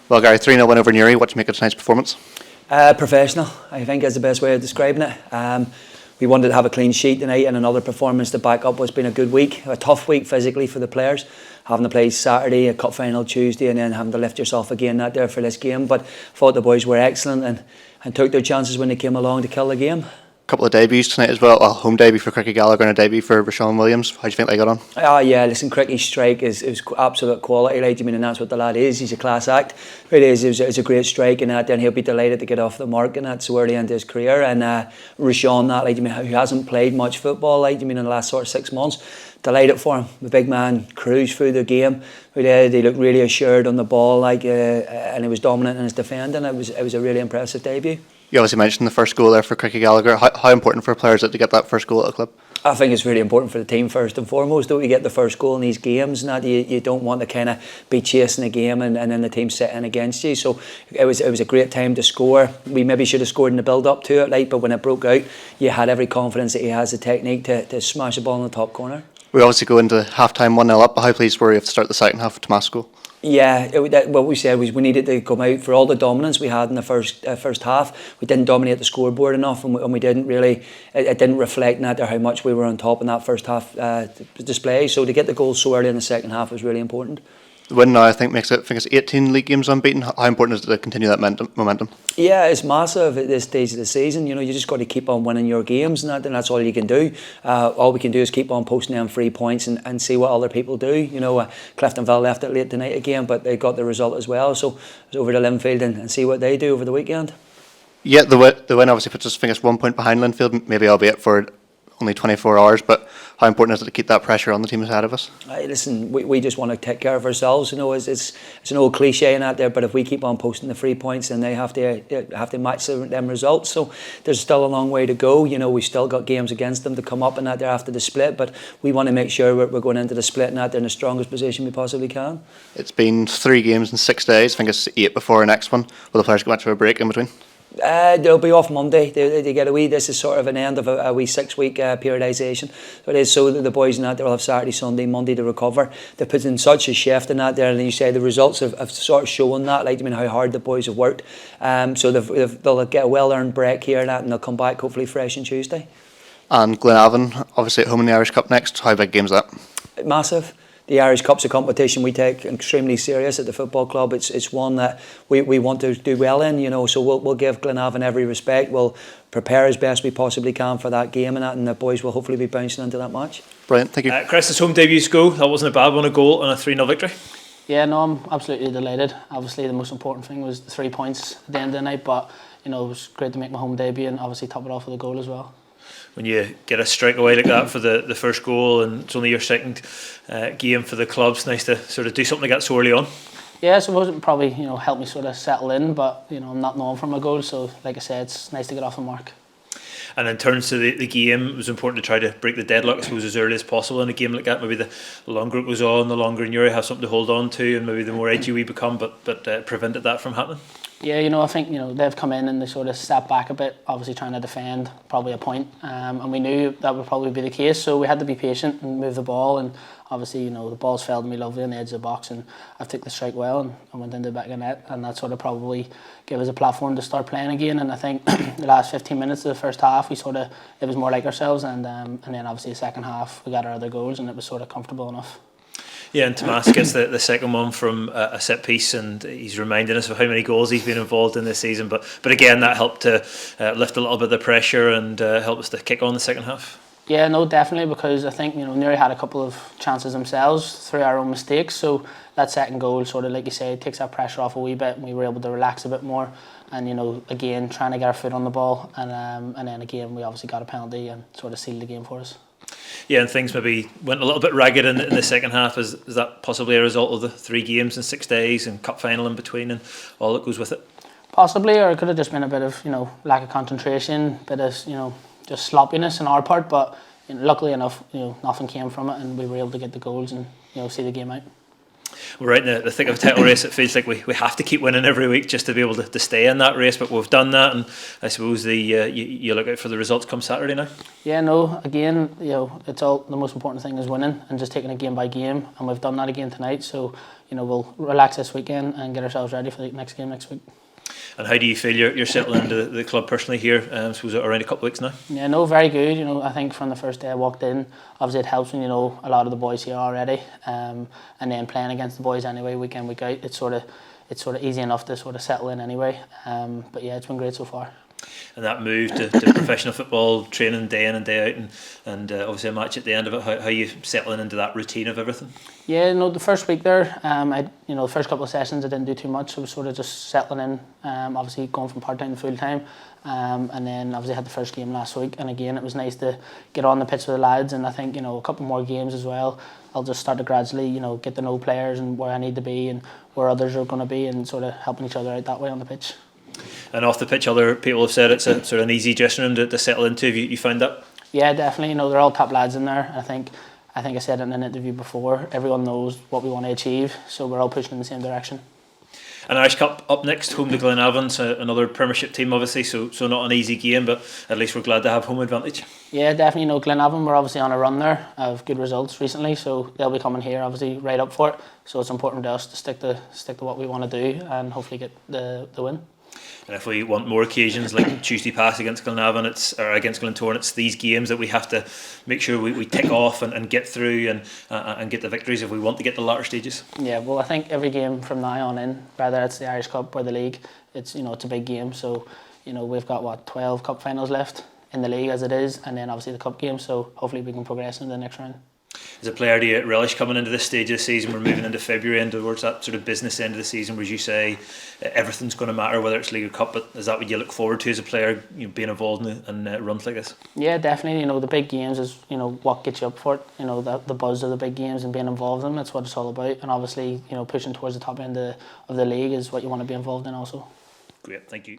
Well, Gary, 3-0 win over Newry. What do you make of tonight's performance? Professional, I think, is the best way of describing it. We wanted to have a clean sheet tonight and another performance to back up what's been a good week, a tough week physically for the players, having to play Saturday, a cup final Tuesday, and then having to lift yourself again out there for this game. But I thought the boys were excellent and took their chances when they came along to kill the game. Couple of debuts tonight as well. A home debut for Gallagher and a debut for Rashawn Williams. How do you think they got on? Oh yeah, listen, Cricky's strike is absolute quality, like, and that's what the lad is. He's a class act. It is. It's a great strike, and then he'll be delighted to get off the mark, and that's so early into his career. And Rashawn, who hasn't played much football, in the last sort of 6 months, delighted for him. The big man cruised through the game. He looked really assured on the ball, and he was dominant in his defending. It was a really impressive debut. You obviously mentioned the first goal there for Gallagher. How important for players is it to get that first goal at a club? I think it's really important for the team first and foremost. Don't you get the first goal in these games, and that you don't want to kind of be chasing a game and then the team sitting against you. So it was a great time to score. We maybe should have scored in the build up to it, but when it broke out, you had every confidence that he has the technique to smash the ball in the top corner. We obviously go into half time 1-0 up, but how pleased were you to start the second half with Tomas' goal? Yeah, what we said was we needed to come out for all the dominance we had in the first half. We didn't dominate the scoreboard enough, and we didn't really. It didn't reflect how much we were on top in that first half display. So to get the goal so early in the second half was really important. The win now, I think, makes it. I think it's 18 league games unbeaten. How important is it to continue that momentum? Yeah, it's massive at this stage of the season. You just got to keep on winning your games, and that's all you can do. All we can do is keep on posting them 3 points and see what other people do. Cliftonville left it late tonight again, but they got the result as well. So it's over to Linfield and see what they do over the weekend. Yeah, the win obviously puts us, I think, it's 1 point behind Linfield, maybe albeit for only 24 hours, but how important is it to keep that pressure on the team ahead of us? Listen, we just want to take care of ourselves. It's an old cliche in out there, but if we keep on posting the 3 points, then they have to match them results. So there's still a long way to go. We've still got games against them to come up and out there after the split, but we want to make sure we're going into the split and out there in the strongest position we possibly can. It's been 3 games in 6 days. I think it's 8 before our next one. Will the players go back to a break in between? They'll be off Monday. They get a wee. This is sort of an end of a wee 6-week periodisation. So it is. So the boys in that they'll have Saturday, Sunday, Monday to recover. They put in such a shift in that there, and you say the results have sort of shown that, how hard the boys have worked. So they'll get a well-earned break here and they'll come back hopefully fresh on Tuesday. And Glenavon, obviously at home in the Irish Cup next. How big game is that? Massive. The Irish Cup's a competition we take extremely serious at the football club. It's one that we want to do well in, so we'll give Glenavon every respect. We'll prepare as best we possibly can for that game and the boys will hopefully be bouncing into that match. Brilliant, thank you. Chris's home debut go, that wasn't a bad one, a goal and a 3-0 victory. Yeah, no, I'm absolutely delighted. Obviously the most important thing was the 3 points at the end of the night, but it was great to make my home debut and obviously top it off with a goal as well. When you get a strike away like that for the first goal and it's only your second game for the club, it's nice to sort of do something like that so early on. Yeah, I suppose it probably helped me sort of settle in, but I'm not known for my goals, so like I said, it's nice to get off the mark. And in terms of the game, it was important to try to break the deadlock, I suppose, as early as possible in a game like that. Maybe the longer it goes on, the longer Newry have something to hold on to, and maybe the more edgy we become, but prevented that from happening. Yeah, I think they've come in and they sort of stepped back a bit, obviously trying to defend probably a point, and we knew that would probably be the case, so we had to be patient and move the ball, and obviously the balls fell to me lovely on the edge of the box, and I took the strike well and I went into the back of the net, and that sort of probably gave us a platform to start playing again. And I think the last 15 minutes of the first half it was more like ourselves, and then obviously the second half we got our other goals and it was sort of comfortable enough. Yeah, and Tomas gets the second one from a set piece, and he's reminding us of how many goals he's been involved in this season. But again, that helped to lift a little bit of the pressure and help us to kick on the second half. Yeah, no, definitely, because I think Newry had a couple of chances themselves through our own mistakes. So that second goal sort of, like you say, takes that pressure off a wee bit, and we were able to relax a bit more. And again, trying to get our foot on the ball, and then again we obviously got a penalty and sort of sealed the game for us. Yeah, and things maybe went a little bit ragged in the second half. Is that possibly a result of the 3 games in 6 days and cup final in between and all that goes with it? Possibly, or it could have just been a bit of lack of concentration, bit of just sloppiness on our part. But luckily enough, nothing came from it, and we were able to get the goals and see the game out. We're right in the thick of a title race. It feels like we have to keep winning every week just to be able to stay in that race, but we've done that, and I suppose you look out for the results come Saturday now. Yeah, no, again, it's all, the most important thing is winning and just taking it game by game, and we've done that again tonight, so we'll relax this weekend and get ourselves ready for the next game next week. And how do you feel you're settling into the club personally here? I suppose around a couple of weeks now. Yeah, no, very good. I think from the first day I walked in, obviously it helps when you know a lot of the boys here already, and then playing against the boys anyway, week in week out. It's sort of easy enough to sort of settle in anyway. But yeah, it's been great so far. And that move to professional football, training day in and day out, and obviously a match at the end of it. How are you settling into that routine of everything? Yeah, no, the first week there, the first couple of sessions I didn't do too much. I was sort of just settling in. Obviously going from part time to full time, and then obviously had the first game last week. And again, it was nice to get on the pitch with the lads. And I think a couple more games as well. I'll just start to gradually get to know players and where I need to be and where others are going to be, and sort of helping each other out that way on the pitch. And off the pitch, other people have said it's a sort of an easy dressing room to settle into. Have you found that? Yeah, definitely. They're all top lads in there. I think I said it in an interview before. Everyone knows what we want to achieve, so we're all pushing in the same direction. An Irish Cup up next, home to Glenavon, another Premiership team obviously, so not an easy game, but at least we're glad to have home advantage. Yeah, definitely. Glenavon, we're obviously on a run there of good results recently, so they'll be coming here obviously right up for it. So it's important to us to stick to what we want to do and hopefully get the win. And if we want more occasions like Tuesday Pass against Glenavon, or against Glentoran, it's these games that we have to make sure we tick off and get through and get the victories if we want to get the latter stages. Yeah, well, I think every game from now on in, whether it's the Irish Cup or the league, it's it's a big game. So we've got 12 cup finals left in the league as it is, and then obviously the cup game. So hopefully we can progress into the next round. As a player, do you relish coming into this stage of the season? We're moving into February and towards that sort of business end of the season. Would you say everything's going to matter, whether it's League or Cup? But is that what you look forward to as a player, being involved in runs like this? Yeah, definitely. The big games is what gets you up for it. The buzz of the big games and being involved in them. That's what it's all about. And obviously, pushing towards the top end of the league is what you want to be involved in also. Great, thank you.